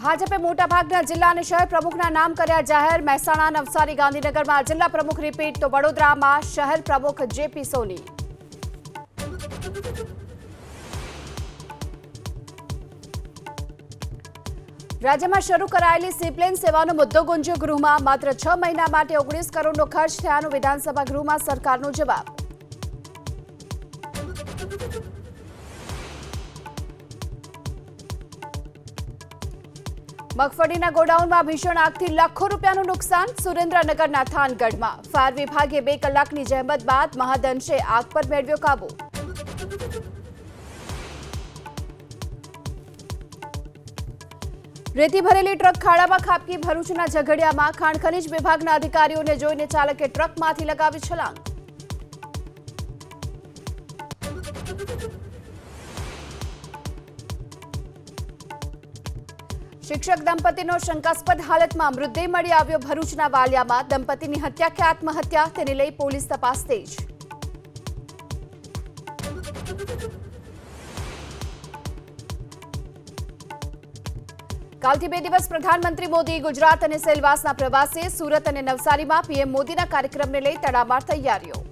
ભાજપે મોટાભાગના જિલ્લા અને શહેર પ્રમુખના નામ કર્યા જાહેર। મહેસાણા, નવસારી, ગાંધીનગરમાં જિલ્લા પ્રમુખ રિપીટ તો વડોદરામાં શહેર પ્રમુખ જેપી સોની। રાજ્યમાં શરૂ કરાયેલી સીપ્લેન સેવાનો મુદ્દો ગુંજ્યો ગૃહમાં। માત્ર 6 મહિના માટે 19 કરોડનો ખર્ચ થયાનો વિધાનસભા ગૃહમાં સરકારનો જવાબ। મગફળીના ગોડાઉનમાં ભીષણ આગથી લાખો રૂપિયાનું નુકસાન। સુરેન્દ્રનગરના થાનગઢમાં ફાયર વિભાગે 2 કલાકની જહેમત બાદ મહદઅંશે આગ પર મેળવ્યો કાબુ। રેતી ભરેલી ટ્રક ખાડામાં ખાબકી। ભરૂચના ઝઘડિયામાં ખાણ ખનીજ વિભાગના અધિકારીઓને જોઈને ચાલકે ટ્રકમાંથી લગાવી છલાંગ। શિક્ષક દંપતીનો શંકાસ્પદ હાલતમાં મૃતદેહ મળી આવ્યો। ભરૂચના વાલિયામાં દંપતીની હત્યા કે આત્મહત્યા તેને લઈ પોલીસ તપાસ તેજ। કાલથી 2 દિવસ પ્રધાનમંત્રી મોદી ગુજરાત અને સેલવાસના પ્રવાસે। સુરત અને નવસારીમાં પીએમ મોદીના કાર્યક્રમને લઈ તડામાર તૈયારીઓ।